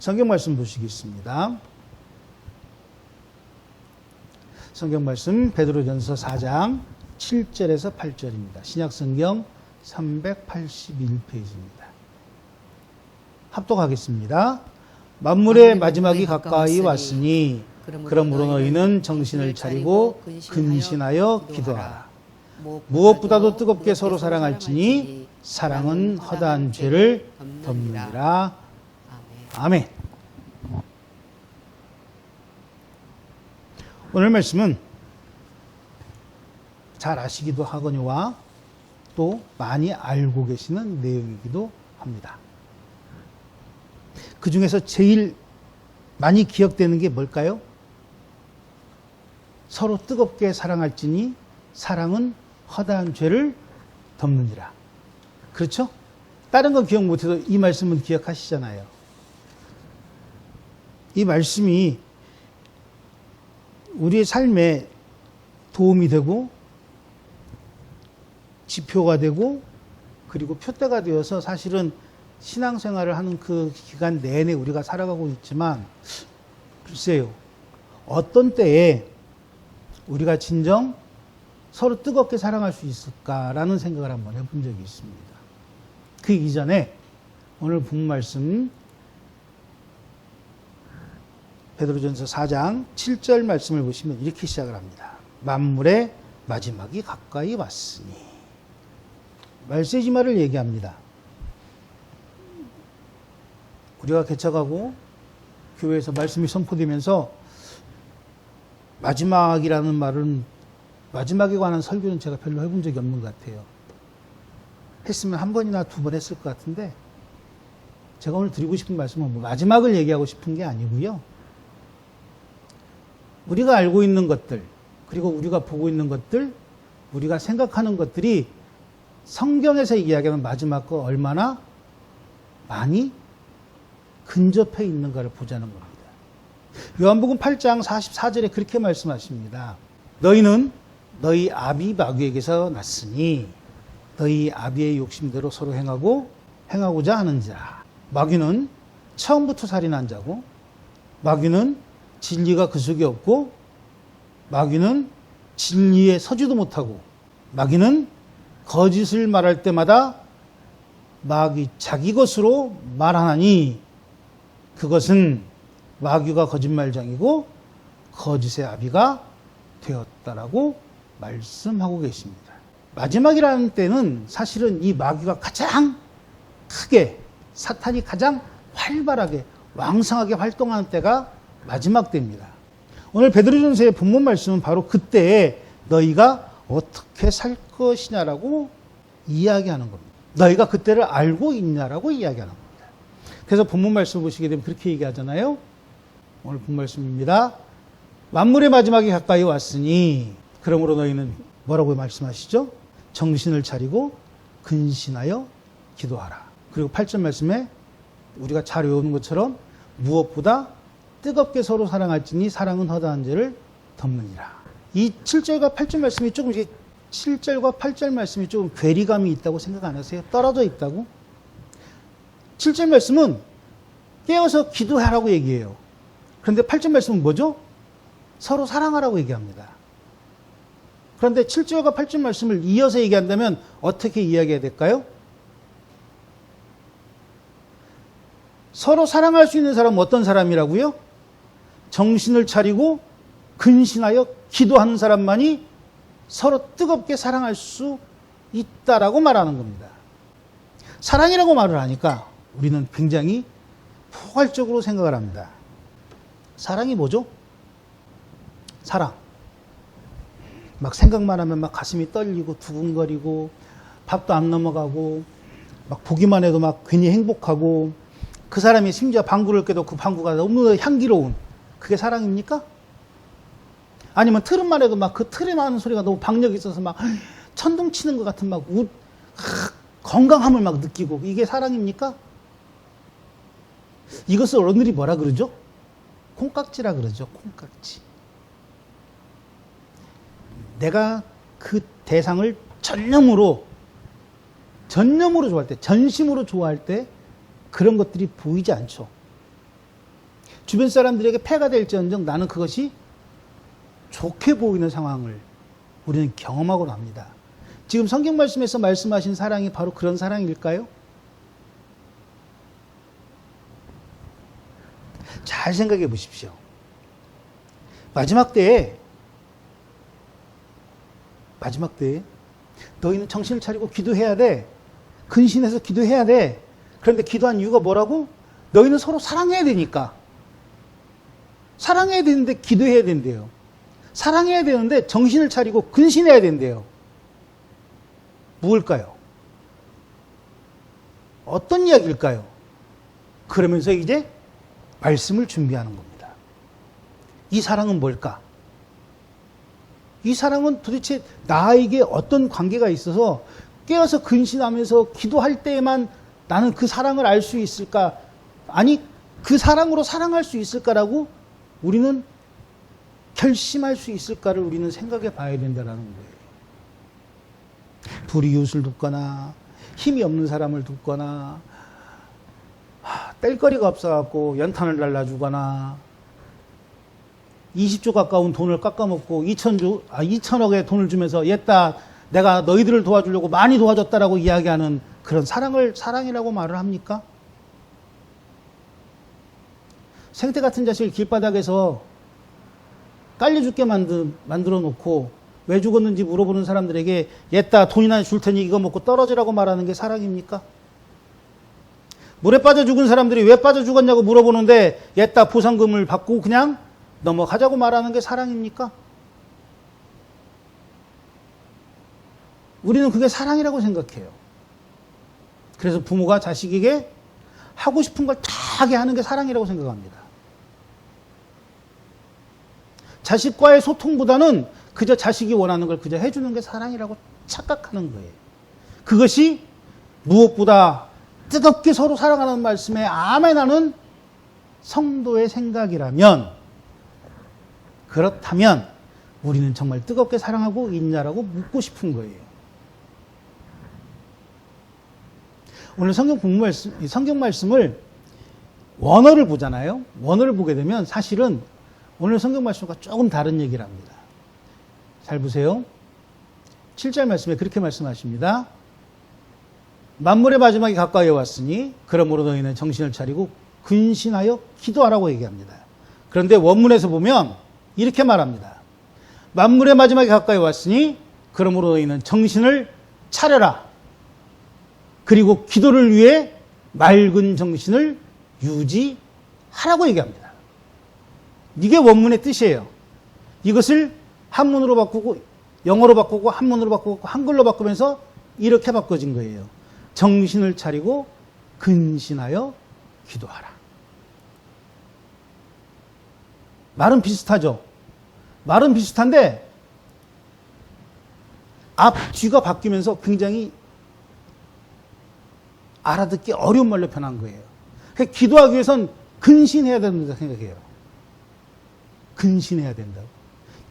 성경 말씀 보시겠습니다. 성경 말씀 베드로전서 4장 7절에서 8절입니다. 신약성경 381페이지입니다. 합독하겠습니다. 만물의 마지막이 가까이 왔으니 그러므로 너희는 정신을 차리고 근신하여 기도하라. 무엇보다도 뜨겁게 서로 사랑할지니 사랑은 허다한 죄를 덮느니라. 아멘. 오늘 말씀은 잘 아시기도 하거니와 또 많이 알고 계시는 내용이기도 합니다. 그 중에서 제일 많이 기억되는 게 뭘까요? 서로 뜨겁게 사랑할지니 사랑은 허다한 죄를 덮느니라. 그렇죠? 다른 건 기억 못해도 이 말씀은 기억하시잖아요. 이 말씀이 우리의 삶에 도움이 되고 지표가 되고 그리고 표대가 되어서 사실은 신앙생활을 하는 그 기간 내내 우리가 살아가고 있지만 글쎄요, 어떤 때에 우리가 진정 서로 뜨겁게 사랑할 수 있을까라는 생각을 한번 해본 적이 있습니다. 그 이전에 오늘 본 말씀 베드로전서 4장 7절 말씀을 보시면 이렇게 시작을 합니다. 만물의 마지막이 가까이 왔으니. 말세지말을 얘기합니다. 우리가 개척하고 교회에서 말씀이 선포되면서 마지막이라는 말은 마지막에 관한 설교는 제가 별로 해본 적이 없는 것 같아요. 했으면 한 번이나 두 번 했을 것 같은데 제가 오늘 드리고 싶은 말씀은 마지막을 얘기하고 싶은 게 아니고요. 우리가 알고 있는 것들, 그리고 우리가 보고 있는 것들, 우리가 생각하는 것들이 성경에서 이야기하는 마지막과 얼마나 많이 근접해 있는가를 보자는 겁니다. 요한복음 8장 44절에 그렇게 말씀하십니다. 너희는 너희 아비 마귀에게서 났으니 너희 아비의 욕심대로 서로 행하고자 하는지라. 마귀는 처음부터 살인한 자고 마귀는 진리가 그 속에 없고 마귀는 진리에 서지도 못하고 마귀는 거짓을 말할 때마다 마귀 자기 것으로 말하나니 그것은 마귀가 거짓말장이고 거짓의 아비가 되었다라고 말씀하고 계십니다. 마지막이라는 때는 사실은 이 마귀가 가장 크게 사탄이 가장 활발하게 왕성하게 활동하는 때가 마지막 때입니다. 오늘 베드로전서의 본문 말씀은 바로 그때에 너희가 어떻게 살 것이냐라고 이야기하는 겁니다. 너희가 그때를 알고 있냐라고 이야기하는 겁니다. 그래서 본문 말씀을 보시게 되면 그렇게 얘기하잖아요. 오늘 본 말씀입니다. 만물의 마지막이 가까이 왔으니 그러므로 너희는 뭐라고 말씀하시죠? 정신을 차리고 근신하여 기도하라. 그리고 8절 말씀에 우리가 잘 외우는 것처럼 무엇보다 뜨겁게 서로 사랑할지니 사랑은 허다한 죄를 덮느니라. 이 7절과 8절 말씀이 조금 7절과 8절 말씀이 조금 괴리감이 있다고 생각 안 하세요? 떨어져 있다고? 7절 말씀은 깨어서 기도하라고 얘기해요. 그런데 8절 말씀은 뭐죠? 서로 사랑하라고 얘기합니다. 그런데 7절과 8절 말씀을 이어서 얘기한다면 어떻게 이야기해야 될까요? 서로 사랑할 수 있는 사람은 어떤 사람이라고요? 정신을 차리고 근신하여 기도하는 사람만이 서로 뜨겁게 사랑할 수 있다라고 말하는 겁니다. 사랑이라고 말을 하니까 우리는 굉장히 포괄적으로 생각을 합니다. 사랑이 뭐죠? 사랑. 막 생각만 하면 막 가슴이 떨리고 두근거리고 밥도 안 넘어가고 막 보기만 해도 막 괜히 행복하고 그 사람이 심지어 방구를 껴도 그 방구가 너무 향기로운 그게 사랑입니까? 아니면 틀음만 해도 막 그 틀에 나는 소리가 너무 박력이 있어서 막 천둥 치는 것 같은 막 건강함을 막 느끼고 이게 사랑입니까? 이것을 어른들이 뭐라 그러죠? 콩깍지라 그러죠. 콩깍지. 내가 그 대상을 전념으로 좋아할 때, 전심으로 좋아할 때 그런 것들이 보이지 않죠. 주변 사람들에게 폐가 될지언정 나는 그것이 좋게 보이는 상황을 우리는 경험하고 납니다. 지금 성경 말씀에서 말씀하신 사랑이 바로 그런 사랑일까요? 잘 생각해 보십시오. 마지막 때에 너희는 정신을 차리고 기도해야 돼. 근신해서 기도해야 돼. 그런데 기도한 이유가 뭐라고? 너희는 서로 사랑해야 되니까. 사랑해야 되는데 기도해야 된대요. 사랑해야 되는데 정신을 차리고 근신해야 된대요. 무엇일까요? 어떤 이야기일까요? 그러면서 이제 말씀을 준비하는 겁니다. 이 사랑은 뭘까? 이 사랑은 도대체 나에게 어떤 관계가 있어서 깨어서 근신하면서 기도할 때에만 나는 그 사랑을 알 수 있을까? 아니, 그 사랑으로 사랑할 수 있을까라고 우리는 결심할 수 있을까를 우리는 생각해 봐야 된다는 거예요. 불이웃을 돕거나 힘이 없는 사람을 돕거나 뗄거리가 없어갖고 연탄을 날라주거나 20조 가까운 돈을 깎아먹고 2천억의 돈을 주면서 옛다 내가 너희들을 도와주려고 많이 도와줬다라고 이야기하는 그런 사랑을 사랑이라고 말을 합니까? 생태 같은 자식을 길바닥에서 깔려 죽게 만들어 놓고 왜 죽었는지 물어보는 사람들에게 옛다 돈이나 줄 테니 이거 먹고 떨어지라고 말하는 게 사랑입니까? 물에 빠져 죽은 사람들이 왜 빠져 죽었냐고 물어보는데 옛다 보상금을 받고 그냥 넘어가자고 말하는 게 사랑입니까? 우리는 그게 사랑이라고 생각해요. 그래서 부모가 자식에게 하고 싶은 걸 다 하게 하는 게 사랑이라고 생각합니다. 자식과의 소통보다는 그저 자식이 원하는 걸 그저 해주는 게 사랑이라고 착각하는 거예요. 그것이 무엇보다 뜨겁게 서로 사랑하는 말씀에 아멘하는 성도의 생각이라면, 그렇다면 우리는 정말 뜨겁게 사랑하고 있냐라고 묻고 싶은 거예요. 오늘 성경 말씀을 원어를 보잖아요. 원어를 보게 되면 사실은 오늘 성경 말씀과 조금 다른 얘기를 합니다. 잘 보세요. 7절 말씀에 그렇게 말씀하십니다. 만물의 마지막이 가까이 왔으니 그러므로 너희는 정신을 차리고 근신하여 기도하라고 얘기합니다. 그런데 원문에서 보면 이렇게 말합니다. 만물의 마지막이 가까이 왔으니 그러므로 너희는 정신을 차려라. 그리고 기도를 위해 맑은 정신을 유지하라고 얘기합니다. 이게 원문의 뜻이에요. 이것을 한문으로 바꾸고 영어로 바꾸고 한문으로 바꾸고 한글로 바꾸면서 이렇게 바꿔진 거예요. 정신을 차리고 근신하여 기도하라. 말은 비슷하죠. 말은 비슷한데 앞, 뒤가 바뀌면서 굉장히 알아듣기 어려운 말로 변한 거예요. 그러니까 기도하기 위해선 근신해야 된다고 생각해요. 근신해야 된다고.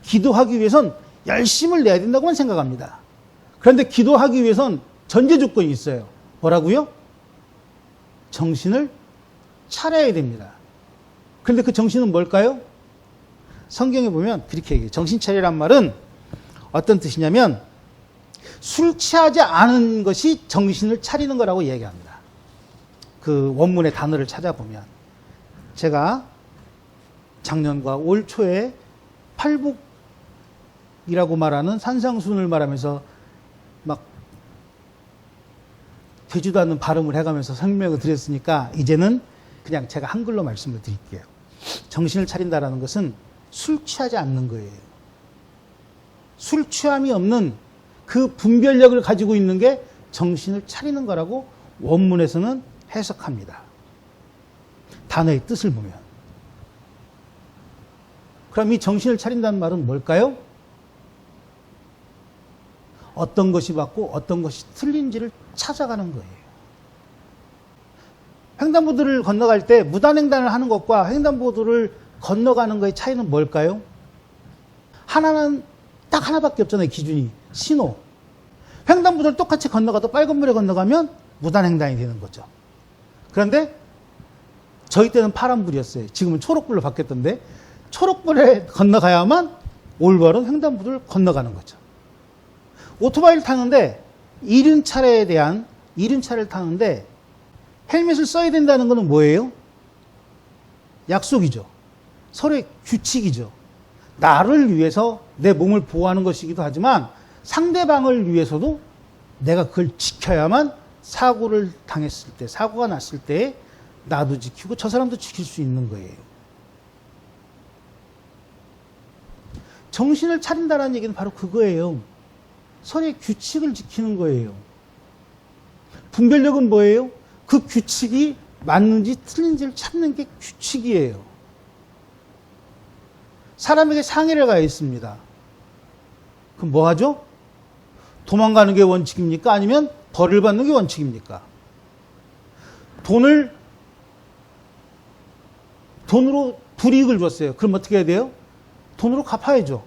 기도하기 위해선 열심을 내야 된다고만 생각합니다. 그런데 기도하기 위해선 전제 조건이 있어요. 뭐라고요? 정신을 차려야 됩니다. 그런데 그 정신은 뭘까요? 성경에 보면 그렇게 얘기해요. 정신 차리란 말은 어떤 뜻이냐면 술 취하지 않은 것이 정신을 차리는 거라고 얘기합니다. 그 원문의 단어를 찾아보면 제가 작년과 올 초에 팔복이라고 말하는 산상순을 말하면서 막 되지도 않는 발음을 해가면서 설명을 드렸으니까 이제는 그냥 제가 한글로 말씀을 드릴게요. 정신을 차린다라는 것은 술 취하지 않는 거예요. 술 취함이 없는 그 분별력을 가지고 있는 게 정신을 차리는 거라고 원문에서는 해석합니다. 단어의 뜻을 보면. 그럼 이 정신을 차린다는 말은 뭘까요? 어떤 것이 맞고 어떤 것이 틀린지를 찾아가는 거예요. 횡단보도를 건너갈 때 무단횡단을 하는 것과 횡단보도를 건너가는 것의 차이는 뭘까요? 하나는 딱 하나밖에 없잖아요. 기준이. 신호. 횡단보도를 똑같이 건너가도 빨간불에 건너가면 무단횡단이 되는 거죠. 그런데 저희 때는 파란불이었어요. 지금은 초록불로 바뀌었던데 초록불에 건너가야만 올바른 횡단보도를 건너가는 거죠. 오토바이를 타는데 이륜차를 타는데 헬멧을 써야 된다는 것은 뭐예요? 약속이죠. 서로의 규칙이죠. 나를 위해서 내 몸을 보호하는 것이기도 하지만 상대방을 위해서도 내가 그걸 지켜야만 사고를 당했을 때, 사고가 났을 때 나도 지키고 저 사람도 지킬 수 있는 거예요. 정신을 차린다는 얘기는 바로 그거예요. 서로의 규칙을 지키는 거예요. 분별력은 뭐예요? 그 규칙이 맞는지 틀린지를 찾는 게 규칙이에요. 사람에게 상해가 있습니다. 그럼 뭐 하죠? 도망가는 게 원칙입니까? 아니면 벌을 받는 게 원칙입니까? 돈으로 불이익을 줬어요. 그럼 어떻게 해야 돼요? 돈으로 갚아야죠.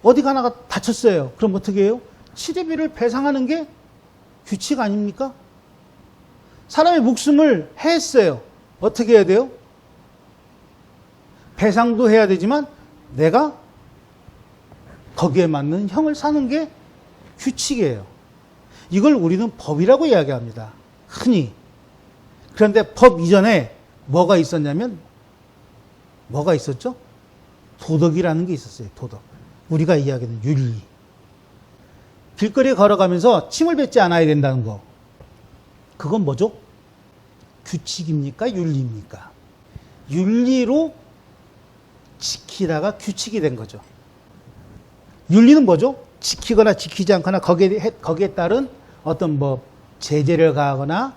어디 가나가 다쳤어요. 그럼 어떻게 해요? 치료비를 배상하는 게 규칙 아닙니까? 사람의 목숨을 해했어요. 어떻게 해야 돼요? 배상도 해야 되지만 내가 거기에 맞는 형을 사는 게 규칙이에요. 이걸 우리는 법이라고 이야기합니다. 흔히. 그런데 법 이전에 뭐가 있었냐면 뭐가 있었죠? 도덕이라는 게 있었어요. 도덕. 우리가 이야기하는 윤리. 길거리에 걸어가면서 침을 뱉지 않아야 된다는 거. 그건 뭐죠? 규칙입니까? 윤리입니까? 윤리로 지키다가 규칙이 된 거죠. 윤리는 뭐죠? 지키거나 지키지 않거나 거기에 따른 어떤 제재를 가하거나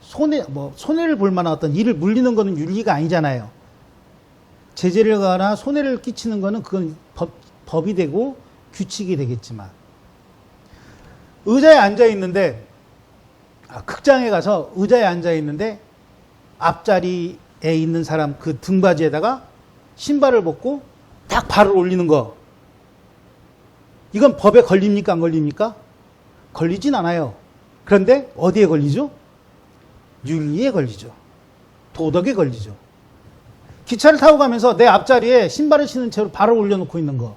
손해를 볼 만한 어떤 일을 물리는 거는 윤리가 아니잖아요. 제재를 가하거나 손해를 끼치는 거는 그건 법이 되고 규칙이 되겠지만 의자에 앉아 있는데 극장에 가서 의자에 앉아 있는데 앞자리에 있는 사람 그 등받이에다가 신발을 벗고 딱 발을 올리는 거. 이건 법에 걸립니까? 안 걸립니까? 걸리진 않아요. 그런데 어디에 걸리죠? 윤리에 걸리죠. 도덕에 걸리죠. 기차를 타고 가면서 내 앞자리에 신발을 신은 채로 발을 올려놓고 있는 거.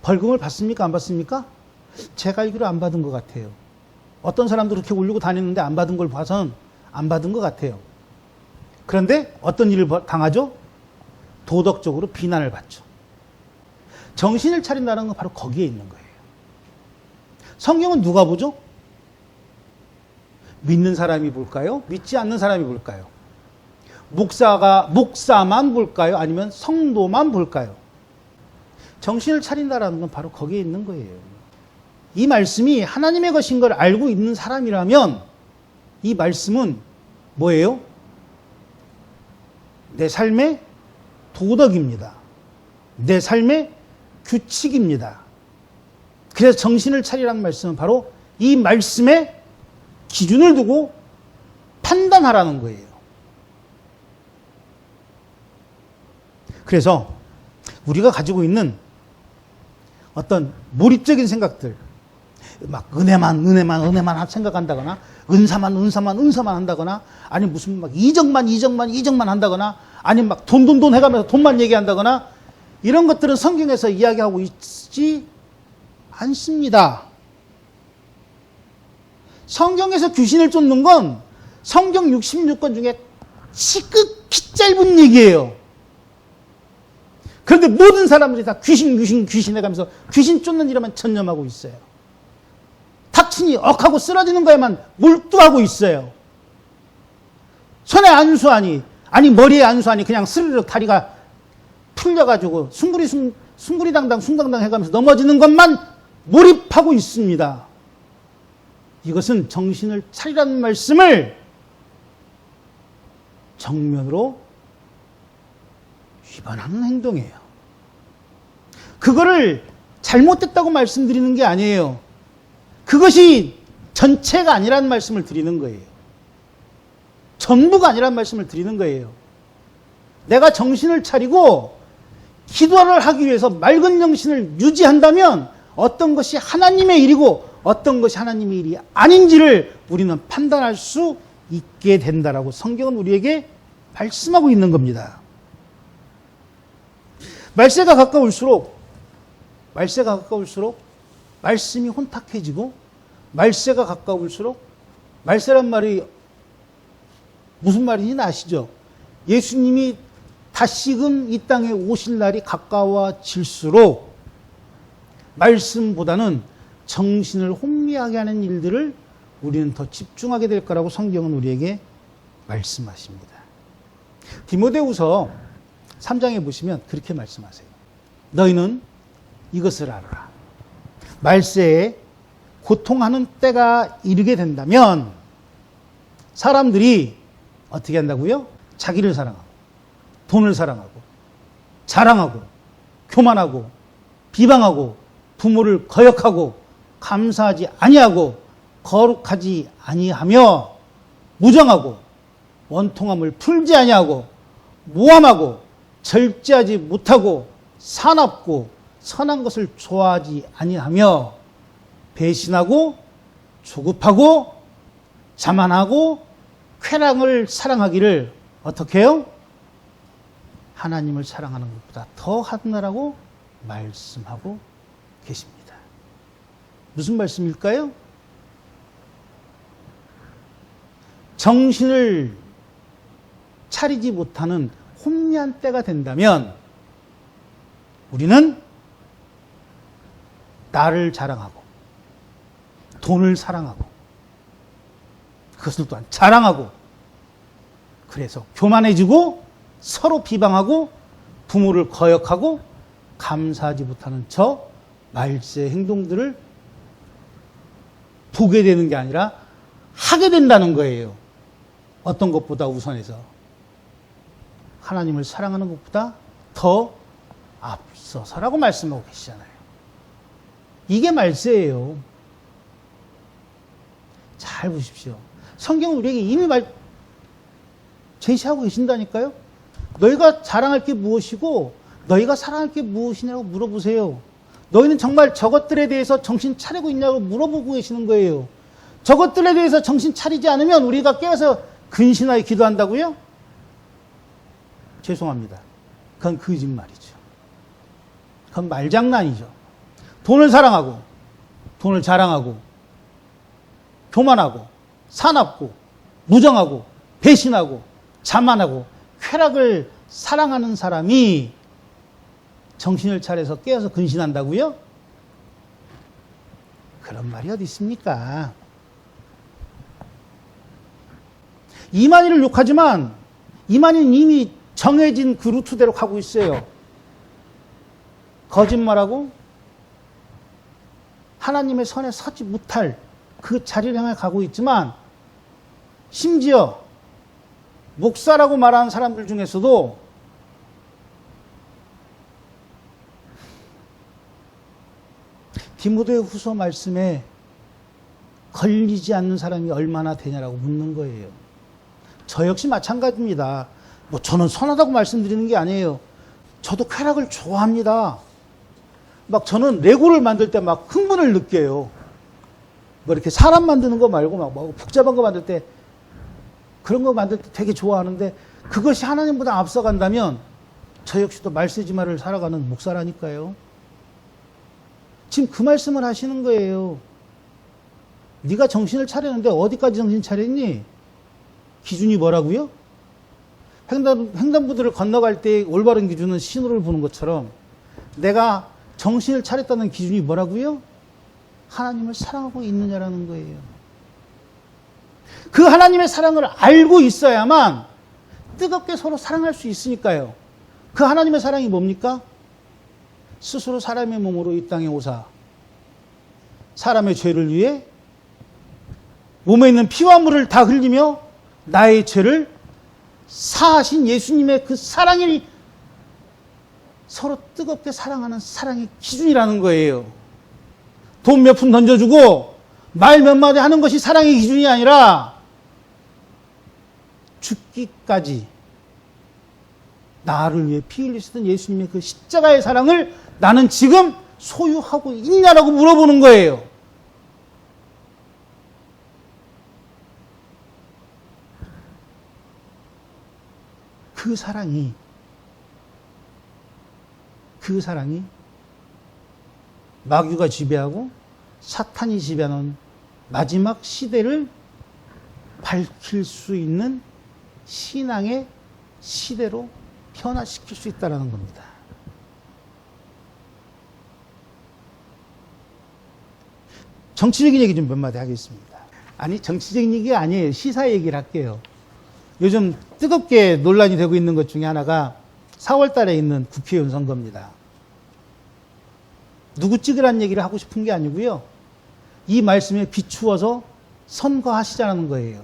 벌금을 받습니까? 안 받습니까? 제가 알기로 안 받은 것 같아요. 어떤 사람도 그렇게 올리고 다니는데 안 받은 걸 봐선 안 받은 것 같아요. 그런데 어떤 일을 당하죠? 도덕적으로 비난을 받죠. 정신을 차린다는 건 바로 거기에 있는 거예요. 성경은 누가 보죠? 믿는 사람이 볼까요? 믿지 않는 사람이 볼까요? 목사만 볼까요? 아니면 성도만 볼까요? 정신을 차린다는 건 바로 거기에 있는 거예요. 이 말씀이 하나님의 것인 걸 알고 있는 사람이라면 이 말씀은 뭐예요? 내 삶의 도덕입니다. 내 삶의 규칙입니다. 그래서 정신을 차리라는 말씀은 바로 이 말씀에 기준을 두고 판단하라는 거예요. 그래서 우리가 가지고 있는 어떤 몰입적인 생각들, 막 은혜만 생각한다거나, 은사만 한다거나, 아니 무슨 막 이정만 한다거나, 아니 막 돈 해가면서 돈만 얘기한다거나, 이런 것들은 성경에서 이야기하고 있지 않습니다. 성경에서 귀신을 쫓는 건 성경 66권 중에 지극히 짧은 얘기예요. 그런데 모든 사람들이 다 귀신 해가면서 귀신 쫓는 일에만 전념하고 있어요. 닥치니 억하고 쓰러지는 거에만 몰두하고 있어요. 손에 안수하니, 아니 머리에 안수하니 그냥 스르륵 다리가 풀려가지고 숭구리당당 해가면서 넘어지는 것만 몰입하고 있습니다. 이것은 정신을 차리라는 말씀을 정면으로 위반하는 행동이에요. 그거를 잘못됐다고 말씀드리는 게 아니에요. 그것이 전체가 아니라는 말씀을 드리는 거예요. 전부가 아니라는 말씀을 드리는 거예요. 내가 정신을 차리고 기도를 하기 위해서 맑은 정신을 유지한다면 어떤 것이 하나님의 일이고 어떤 것이 하나님의 일이 아닌지를 우리는 판단할 수 있게 된다라고 성경은 우리에게 말씀하고 있는 겁니다. 말세가 가까울수록 말씀이 혼탁해지고, 말세가 가까울수록, 말세란 말이 무슨 말인지 아시죠? 예수님이 다시금 이 땅에 오실 날이 가까워질수록 말씀보다는 정신을 혼미하게 하는 일들을 우리는 더 집중하게 될 거라고 성경은 우리에게 말씀하십니다. 디모데후서 3장에 보시면 그렇게 말씀하세요. 너희는 이것을 알아라. 말세에 고통하는 때가 이르게 된다면 사람들이 어떻게 한다고요? 자기를 사랑하고, 돈을 사랑하고, 자랑하고, 교만하고, 비방하고, 부모를 거역하고, 감사하지 아니하고, 거룩하지 아니하며, 무정하고, 원통함을 풀지 아니하고, 모함하고, 절제하지 못하고, 사납고, 선한 것을 좋아하지 아니하며, 배신하고, 조급하고, 자만하고, 쾌락을 사랑하기를 어떻게 해요? 하나님을 사랑하는 것보다 더 하느라고 말씀하고 계십니다. 무슨 말씀일까요? 정신을 차리지 못하는 혼미한 때가 된다면 우리는 나를 자랑하고 돈을 사랑하고 그것을 또한 자랑하고 그래서 교만해지고 서로 비방하고 부모를 거역하고 감사하지 못하는 저 말세 행동들을 보게 되는 게 아니라 하게 된다는 거예요. 어떤 것보다 우선해서 하나님을 사랑하는 것보다 더 앞서서라고 말씀하고 계시잖아요. 이게 말세예요. 잘 보십시오. 성경은 우리에게 이미 제시하고 계신다니까요. 너희가 자랑할 게 무엇이고 너희가 사랑할 게 무엇이냐고 물어보세요. 너희는 정말 저것들에 대해서 정신 차리고 있냐고 물어보고 계시는 거예요. 저것들에 대해서 정신 차리지 않으면 우리가 깨어서 근신하여 기도한다고요? 죄송합니다. 그건 거짓말이죠. 그건 말장난이죠. 돈을 사랑하고 돈을 자랑하고 교만하고 사납고 무정하고 배신하고 자만하고 쾌락을 사랑하는 사람이 정신을 차려서 깨어서 근신한다고요? 그런 말이 어디 있습니까? 이만희를 욕하지만 이만희는 이미 정해진 그 루트대로 가고 있어요. 거짓말하고 하나님의 선에 서지 못할 그 자리를 향해 가고 있지만 심지어 목사라고 말하는 사람들 중에서도 디모데후서 말씀에 걸리지 않는 사람이 얼마나 되냐라고 묻는 거예요. 저 역시 마찬가지입니다. 저는 선하다고 말씀드리는 게 아니에요. 저도 쾌락을 좋아합니다. 저는 레고를 만들 때 흥분을 느껴요. 이렇게 사람 만드는 거 말고 복잡한 거 만들 때 그런 거 만들 때 되게 좋아하는데 그것이 하나님보다 앞서간다면 저 역시도 말세지마를 살아가는 목사라니까요. 지금 그 말씀을 하시는 거예요. 네가 정신을 차렸는데 어디까지 정신 차렸니? 기준이 뭐라고요? 횡단보도를 건너갈 때 올바른 기준은 신호를 보는 것처럼 내가 정신을 차렸다는 기준이 뭐라고요? 하나님을 사랑하고 있느냐라는 거예요. 그 하나님의 사랑을 알고 있어야만 뜨겁게 서로 사랑할 수 있으니까요. 그 하나님의 사랑이 뭡니까? 스스로 사람의 몸으로 이 땅에 오사 사람의 죄를 위해 몸에 있는 피와 물을 다 흘리며 나의 죄를 사하신 예수님의 그 사랑이 서로 뜨겁게 사랑하는 사랑의 기준이라는 거예요. 돈 몇 푼 던져주고 말 몇 마디 하는 것이 사랑의 기준이 아니라 죽기까지 나를 위해 피 흘리시던 예수님의 그 십자가의 사랑을 나는 지금 소유하고 있냐라고 물어보는 거예요. 그 사랑이 마귀가 지배하고 사탄이 지배하는 마지막 시대를 밝힐 수 있는 신앙의 시대로 변화시킬 수 있다는 겁니다. 정치적인 얘기 좀 몇 마디 하겠습니다. 아니, 정치적인 얘기 아니에요. 시사 얘기를 할게요. 요즘 뜨겁게 논란이 되고 있는 것 중에 하나가 4월 달에 있는 국회의원 선거입니다. 누구 찍으라는 얘기를 하고 싶은 게 아니고요. 이 말씀에 비추어서 선거하시자는 거예요.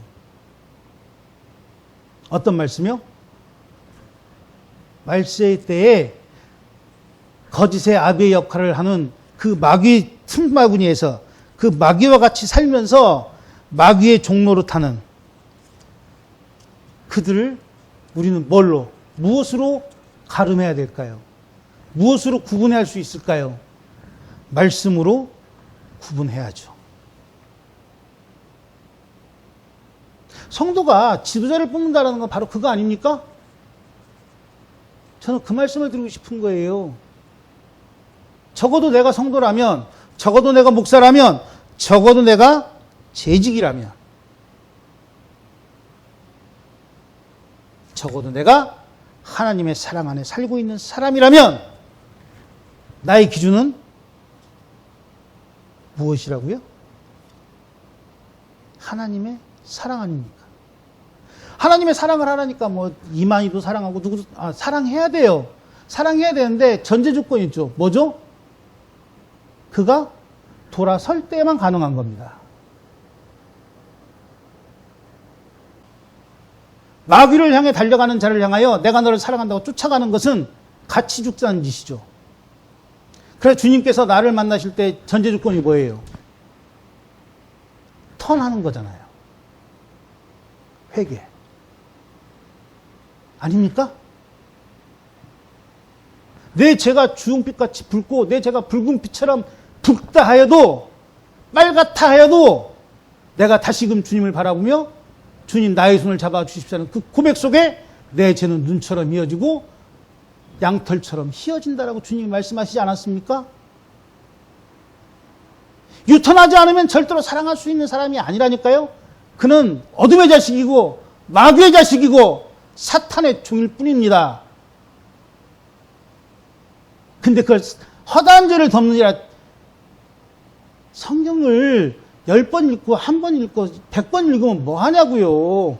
어떤 말씀이요? 말세 때에 거짓의 아비의 역할을 하는 그 마귀 틈바구니에서 그 마귀와 같이 살면서 마귀의 종로로 타는 그들을 우리는 무엇으로 가름해야 될까요? 무엇으로 구분할 수 있을까요? 말씀으로 구분해야죠. 성도가 지도자를 뽑는다는 건 바로 그거 아닙니까? 저는 그 말씀을 드리고 싶은 거예요. 적어도 내가 성도라면, 적어도 내가 목사라면, 적어도 내가 재직이라면, 적어도 내가 하나님의 사랑 안에 살고 있는 사람이라면 나의 기준은 무엇이라고요? 하나님의 사랑 아닙니까? 하나님의 사랑을 하라니까 뭐 이만희도 사랑하고 누구도 사랑해야 돼요. 사랑해야 되는데 전제 조건이 있죠. 뭐죠? 그가 돌아설 때만 가능한 겁니다. 마귀를 향해 달려가는 자를 향하여 내가 너를 사랑한다고 쫓아가는 것은 같이 죽자는 짓이죠. 그래서 주님께서 나를 만나실 때 전제 조건이 뭐예요? 턴하는 거잖아요. 회개. 아닙니까? 내 죄가 주홍빛같이 붉고 내 죄가 붉은 빛처럼 붉다 하여도 빨갛다 하여도 내가 다시금 주님을 바라보며 주님 나의 손을 잡아주십시오는 그 고백 속에 내 죄는 눈처럼 이어지고 양털처럼 휘어진다라고 주님이 말씀하시지 않았습니까? 유턴하지 않으면 절대로 사랑할 수 있는 사람이 아니라니까요. 그는 어둠의 자식이고 마귀의 자식이고 사탄의 종일 뿐입니다. 근데 그걸 허다한 죄를 덮느니라 성경을 10번 읽고 1번 읽고 100번 읽으면 뭐 하냐고요.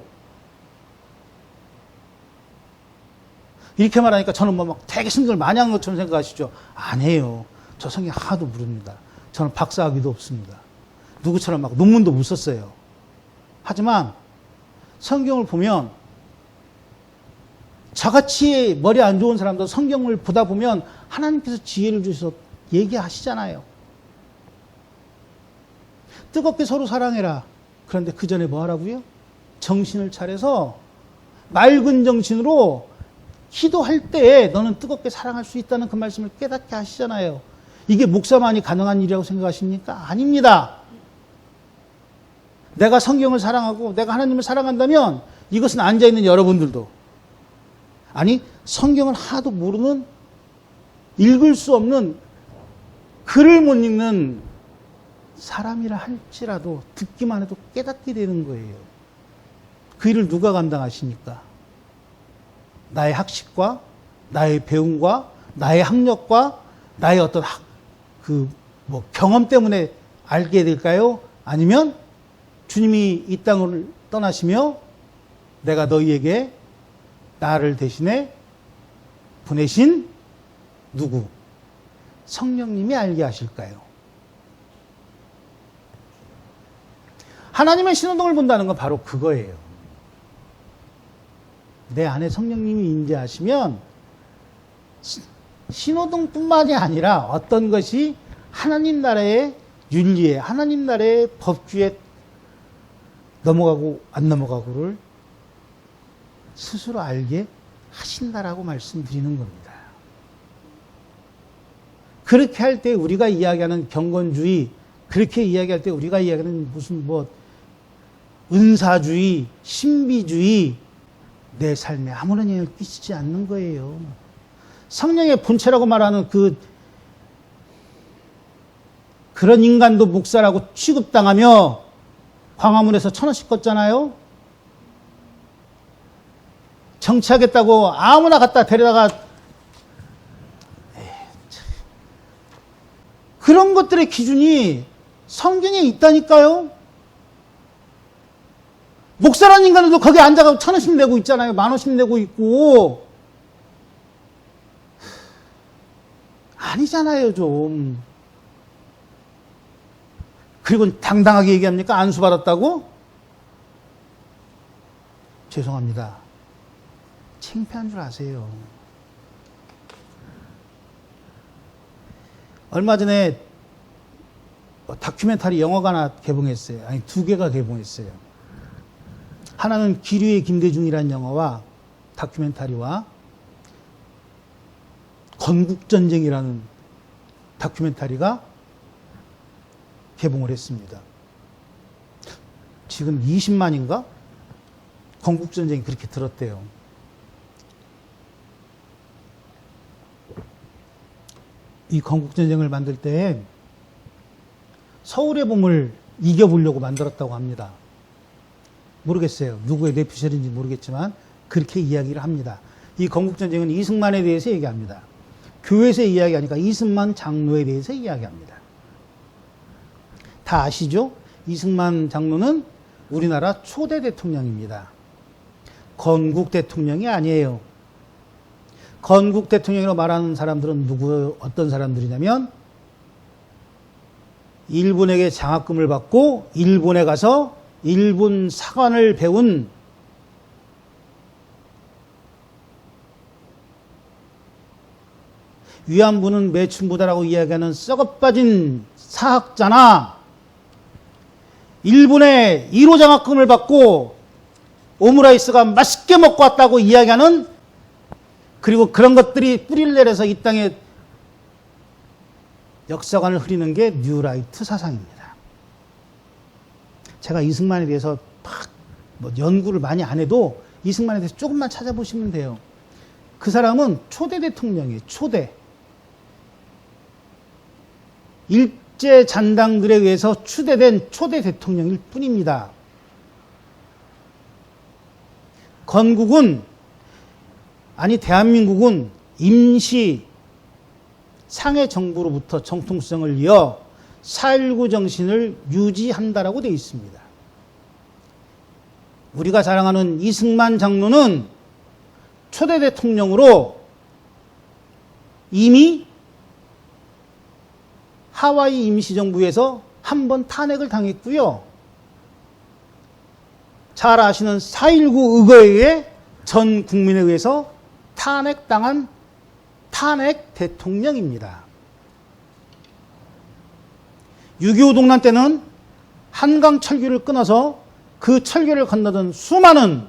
이렇게 말하니까 저는 막 되게 성경을 많이 한 것처럼 생각하시죠. 아니에요. 저 성경 하나도 모릅니다. 저는 박사학위도 없습니다. 누구처럼 막 논문도 못 썼어요. 하지만 성경을 보면 저같이 머리 안 좋은 사람도 성경을 보다 보면 하나님께서 지혜를 주셔서 얘기하시잖아요. 뜨겁게 서로 사랑해라. 그런데 그 전에 뭐 하라고요? 정신을 차려서 맑은 정신으로 기도할 때 너는 뜨겁게 사랑할 수 있다는 그 말씀을 깨닫게 하시잖아요. 이게 목사만이 가능한 일이라고 생각하십니까? 아닙니다. 내가 성경을 사랑하고 내가 하나님을 사랑한다면 이것은 앉아있는 여러분들도 아니 성경을 하나도 모르는 읽을 수 없는 글을 못 읽는 사람이라 할지라도 듣기만 해도 깨닫게 되는 거예요. 그 일을 누가 감당하십니까? 나의 학식과 나의 배움과 나의 학력과 나의 어떤 경험 때문에 알게 될까요? 아니면 주님이 이 땅을 떠나시며 내가 너희에게 나를 대신에 보내신 누구? 성령님이 알게 하실까요? 하나님의 신호등을 본다는 건 바로 그거예요. 내 안에 성령님이 임재하시면 신호등뿐만이 아니라 어떤 것이 하나님 나라의 윤리에, 하나님 나라의 법규에 넘어가고 안 넘어가고를 스스로 알게 하신다라고 말씀드리는 겁니다. 그렇게 할 때 우리가 이야기하는 경건주의, 그렇게 이야기할 때 우리가 이야기하는 무슨 은사주의, 신비주의, 내 삶에 아무런 영향을 끼치지 않는 거예요. 성령의 본체라고 말하는 그런 인간도 목사라고 취급당하며 광화문에서 1,000원씩 걷잖아요. 정치하겠다고 아무나 갖다 데려다가 그런 것들의 기준이 성경에 있다니까요. 목사라는 인간들도 거기 앉아가지고 1,000원씩 내고 있잖아요. 10,000원씩 내고 있고. 아니잖아요, 좀. 그리고 당당하게 얘기합니까? 안수 받았다고? 죄송합니다. 창피한 줄 아세요. 얼마 전에 다큐멘터리 영화가 하나 개봉했어요. 아니, 2개가 개봉했어요. 하나는 기류의 김대중이라는 영화와 다큐멘터리와 건국전쟁이라는 다큐멘터리가 개봉을 했습니다. 지금 20만인가? 건국전쟁이 그렇게 들었대요. 이 건국전쟁을 만들 때 서울의 봄을 이겨보려고 만들었다고 합니다. 모르겠어요. 누구의 뇌피셜인지 모르겠지만 그렇게 이야기를 합니다. 이 건국전쟁은 이승만에 대해서 얘기합니다. 교회에서 이야기하니까 이승만 장로에 대해서 이야기합니다. 다 아시죠? 이승만 장로는 우리나라 초대 대통령입니다. 건국 대통령이 아니에요. 건국 대통령이라고 말하는 사람들은 어떤 사람들이냐면 일본에게 장학금을 받고 일본에 가서 일본 사관을 배운 위안부는 매춘부다라고 이야기하는 썩어빠진 사학자나 일본의 1호 장학금을 받고 오므라이스가 맛있게 먹고 왔다고 이야기하는 그리고 그런 것들이 뿌리를 내려서 이 땅에 역사관을 흐리는 게 뉴라이트 사상입니다. 제가 이승만에 대해서 연구를 많이 안 해도 이승만에 대해서 조금만 찾아보시면 돼요. 그 사람은 초대 대통령이에요. 초대. 일제 잔당들에 의해서 추대된 초대 대통령일 뿐입니다. 대한민국은 임시 상해 정부로부터 정통성을 이어 4.19 정신을 유지한다라고 되어 있습니다. 우리가 자랑하는 이승만 장로는 초대 대통령으로 이미 하와이 임시정부에서 한 번 탄핵을 당했고요. 잘 아시는 4.19 의거에 의해 전 국민에 의해서 탄핵당한 탄핵 대통령입니다. 6.25 동란 때는 한강 철교를 끊어서 그 철교를 건너던 수많은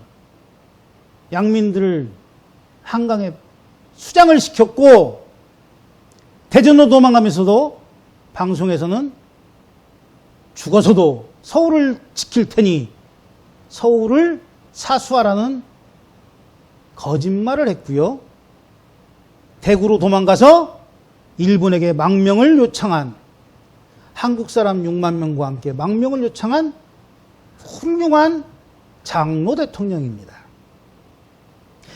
양민들을 한강에 수장을 시켰고 대전으로 도망가면서도 방송에서는 죽어서도 서울을 지킬 테니 서울을 사수하라는 거짓말을 했고요. 대구로 도망가서 일본에게 망명을 요청한 한국 사람 6만 명과 함께 망명을 요청한 훌륭한 장로 대통령입니다.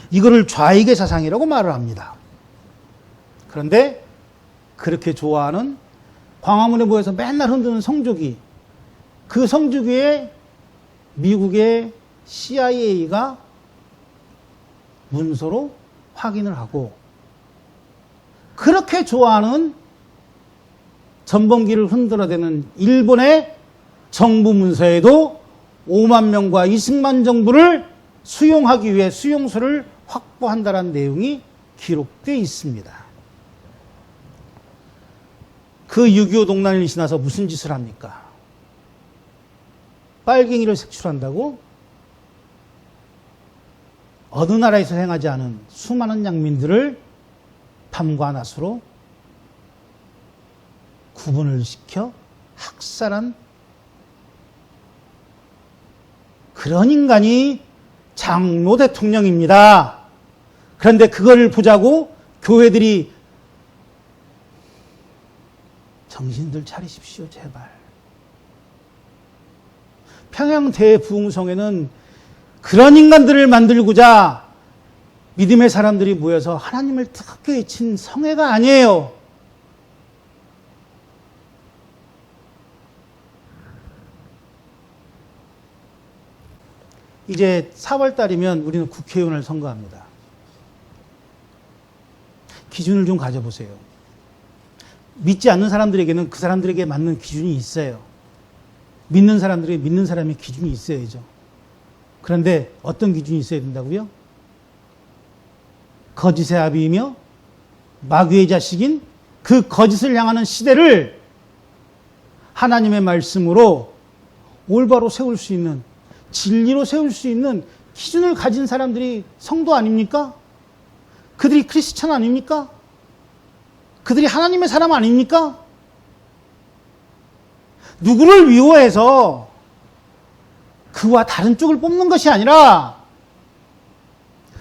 이거를 좌익의 사상이라고 말을 합니다. 그런데 그렇게 좋아하는 광화문에 모여서 맨날 흔드는 성조기, 그 성조기에 미국의 CIA가 문서로 확인을 하고 그렇게 좋아하는 전범기를 흔들어대는 일본의 정부 문서에도 5만 명과 이승만 정부를 수용하기 위해 수용소를 확보한다는 내용이 기록되어 있습니다. 그 6.25 동란을 지나서 무슨 짓을 합니까? 빨갱이를 색출한다고? 어느 나라에서 행하지 않은 수많은 양민들을 밤과 낮으로 구분을 시켜 학살한 그런 인간이 장로 대통령입니다. 그런데 그걸 보자고 교회들이 정신들 차리십시오, 제발. 평양 대부흥성에는 그런 인간들을 만들고자 믿음의 사람들이 모여서 하나님을 뜨겁게 외친 성회가 아니에요. 이제 4월 달이면 우리는 국회의원을 선거합니다. 기준을 좀 가져보세요. 믿지 않는 사람들에게는 그 사람들에게 맞는 기준이 있어요. 믿는 사람들에게 믿는 사람의 기준이 있어야죠. 그런데 어떤 기준이 있어야 된다고요? 거짓의 아비이며 마귀의 자식인 그 거짓을 향하는 시대를 하나님의 말씀으로 올바로 세울 수 있는, 진리로 세울 수 있는 기준을 가진 사람들이 성도 아닙니까? 그들이 크리스찬 아닙니까? 그들이 하나님의 사람 아닙니까? 누구를 위호해서 그와 다른 쪽을 뽑는 것이 아니라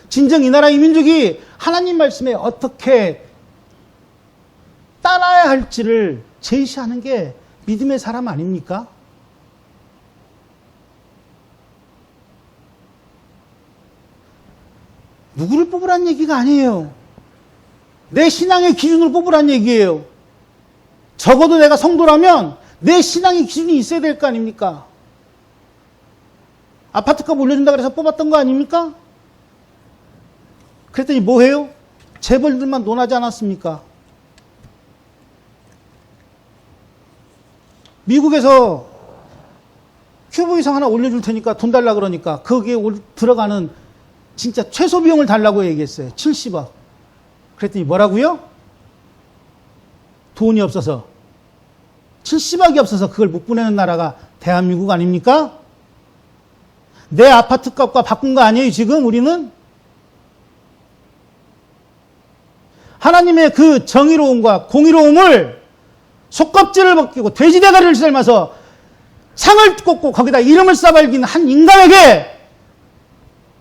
진정 이 나라 이 민족이 하나님 말씀에 어떻게 따라야 할지를 제시하는 게 믿음의 사람 아닙니까? 누구를 뽑으란 얘기가 아니에요. 내 신앙의 기준을 뽑으란 얘기예요. 적어도 내가 성도라면 내 신앙의 기준이 있어야 될 거 아닙니까? 아파트값 올려준다 그래서 뽑았던 거 아닙니까? 그랬더니 뭐 해요? 재벌들만 논하지 않았습니까? 미국에서 큐브 이상 하나 올려줄 테니까 돈 달라 그러니까 거기에 들어가는 진짜 최소 비용을 달라고 얘기했어요. 70억. 그랬더니 뭐라고요? 돈이 없어서 70억이 없어서 그걸 못 보내는 나라가 대한민국 아닙니까? 내 아파트 값과 바꾼 거 아니에요 지금 우리는? 하나님의 그 정의로움과 공의로움을 속껍질을 벗기고 돼지 대가리를 삶아서 상을 꽂고 거기다 이름을 써발긴 한 인간에게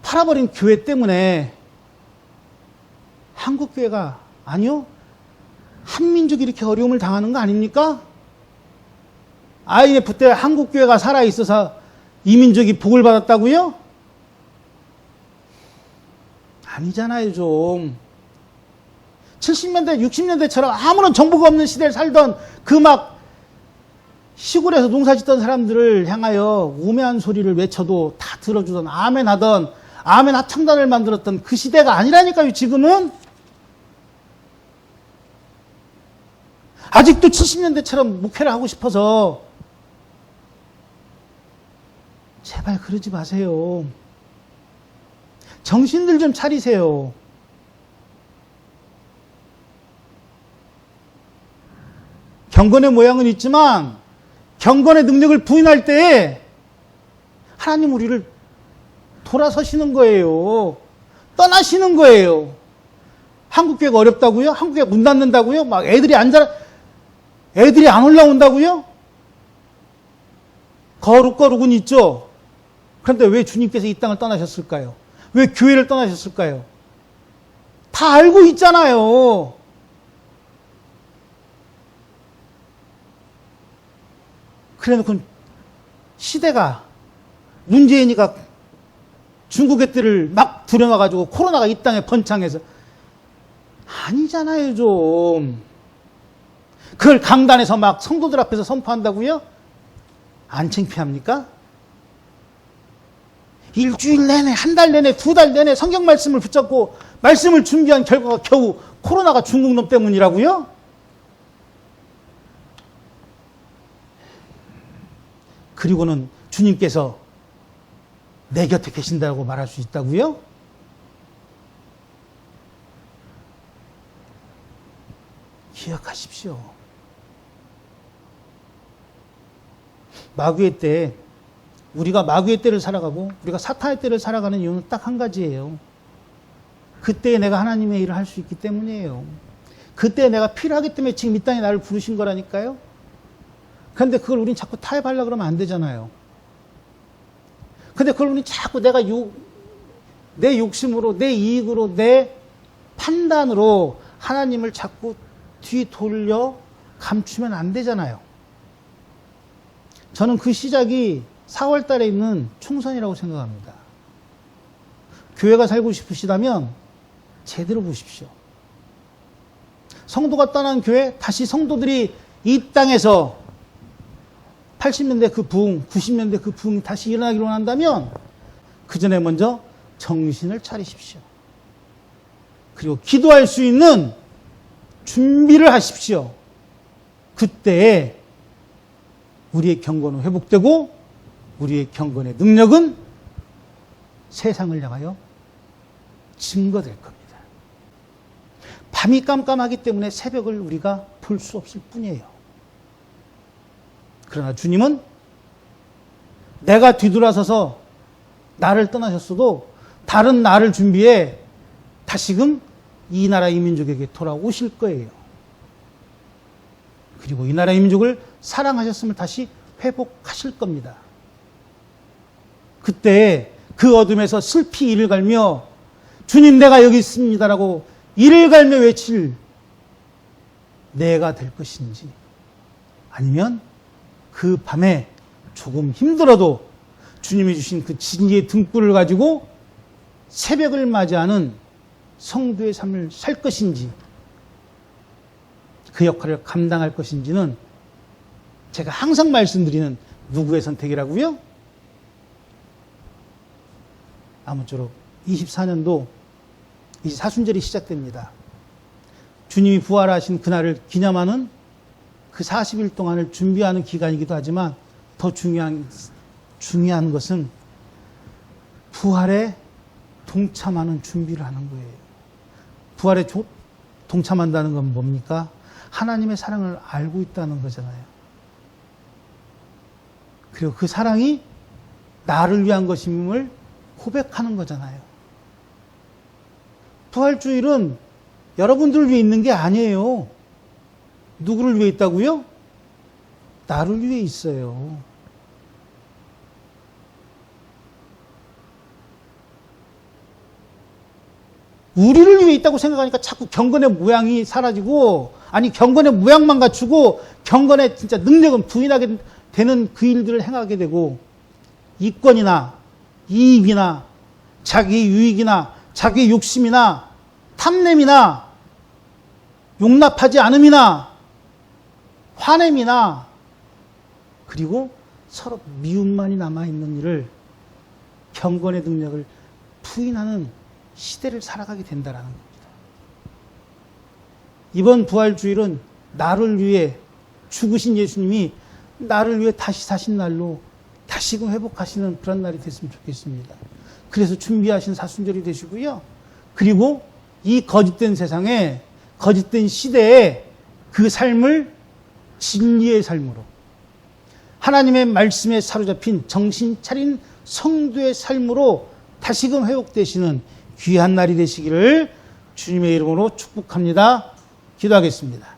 팔아버린 교회 때문에 한국교회가 아니요? 한민족이 이렇게 어려움을 당하는 거 아닙니까? IMF 때 한국교회가 살아있어서 이 민족이 복을 받았다고요? 아니잖아요 좀. 70년대 60년대처럼 아무런 정보가 없는 시대를 살던 그 막 시골에서 농사 짓던 사람들을 향하여 우매한 소리를 외쳐도 다 들어주던 아멘 하던 아멘 합창단을 만들었던 그 시대가 아니라니까요 지금은. 아직도 70년대처럼 목회를 하고 싶어서 제발 그러지 마세요. 정신들 좀 차리세요. 경건의 모양은 있지만 경건의 능력을 부인할 때에 하나님 우리를 돌아서시는 거예요. 떠나시는 거예요. 한국교회가 어렵다고요? 한국교회가 문 닫는다고요? 막 애들이 안 올라온다고요? 거룩은 있죠. 그런데 왜 주님께서 이 땅을 떠나셨을까요? 왜 교회를 떠나셨을까요? 다 알고 있잖아요. 그래놓고 시대가 문재인이가 중국의 뜰을 막 들여놔가지고 코로나가 이 땅에 번창해서 아니잖아요 좀. 그걸 강단에서 막 성도들 앞에서 선포한다고요? 안 창피합니까? 일주일 내내, 한 달 내내, 두 달 내내 성경 말씀을 붙잡고 말씀을 준비한 결과가 겨우 코로나가 중국 놈 때문이라고요? 그리고는 주님께서 내 곁에 계신다고 말할 수 있다고요? 기억하십시오. 마귀의 때, 우리가 마귀의 때를 살아가고 우리가 사탄의 때를 살아가는 이유는 딱 한 가지예요. 그때에 내가 하나님의 일을 할 수 있기 때문이에요. 그때에 내가 필요하기 때문에 지금 이 땅에 나를 부르신 거라니까요. 그런데 그걸 우린 자꾸 타협하려고 그러면 안 되잖아요. 근데 그걸 우린 자꾸 내가 내 욕심으로, 내 이익으로, 내 판단으로 하나님을 자꾸 뒤돌려 감추면 안 되잖아요. 저는 그 시작이 4월 달에 있는 총선이라고 생각합니다. 교회가 살고 싶으시다면 제대로 보십시오. 성도가 떠난 교회, 다시 성도들이 이 땅에서 80년대 그 부흥, 90년대 그 부흥이 다시 일어나기로 한다면 그 전에 먼저 정신을 차리십시오. 그리고 기도할 수 있는 준비를 하십시오. 그때에 우리의 경건은 회복되고 우리의 경건의 능력은 세상을 향하여 증거될 겁니다. 밤이 깜깜하기 때문에 새벽을 우리가 볼 수 없을 뿐이에요. 그러나 주님은 내가 뒤돌아서서 나를 떠나셨어도 다른 나를 준비해 다시금 이 나라 이 민족에게 돌아오실 거예요. 그리고 이 나라 이 민족을 사랑하셨음을 다시 회복하실 겁니다. 그때 그 어둠에서 슬피 이를 갈며 주님 내가 여기 있습니다라고 이를 갈며 외칠 내가 될 것인지, 아니면 그 밤에 조금 힘들어도 주님이 주신 그 진리의 등불을 가지고 새벽을 맞이하는 성도의 삶을 살 것인지, 그 역할을 감당할 것인지는 제가 항상 말씀드리는 누구의 선택이라고요? 아무쪼록 24년도 이제 사순절이 시작됩니다. 주님이 부활하신 그날을 기념하는 그 40일 동안을 준비하는 기간이기도 하지만 더 중요한 것은 부활에 동참하는 준비를 하는 거예요. 부활에 동참한다는 건 뭡니까? 하나님의 사랑을 알고 있다는 거잖아요. 그리고 그 사랑이 나를 위한 것임을 고백하는 거잖아요. 부활주일은 여러분들을 위해 있는 게 아니에요. 누구를 위해 있다고요? 나를 위해 있어요. 우리를 위해 있다고 생각하니까 자꾸 경건의 모양이 사라지고, 아니 경건의 모양만 갖추고 경건의 진짜 능력은 부인하게 되는 그 일들을 행하게 되고, 이권이나 이익이나 자기 유익이나 자기 욕심이나 탐냄이나 용납하지 않음이나 화냄이나 그리고 서로 미움만이 남아있는 일을, 경건의 능력을 부인하는 시대를 살아가게 된다는 겁니다. 이번 부활주일은 나를 위해 죽으신 예수님이 나를 위해 다시 사신 날로 다시금 회복하시는 그런 날이 됐으면 좋겠습니다. 그래서 준비하신 사순절이 되시고요. 그리고 이 거짓된 세상에, 거짓된 시대에 그 삶을 진리의 삶으로, 하나님의 말씀에 사로잡힌 정신 차린 성도의 삶으로 다시금 회복되시는 귀한 날이 되시기를 주님의 이름으로 축복합니다. 기도하겠습니다.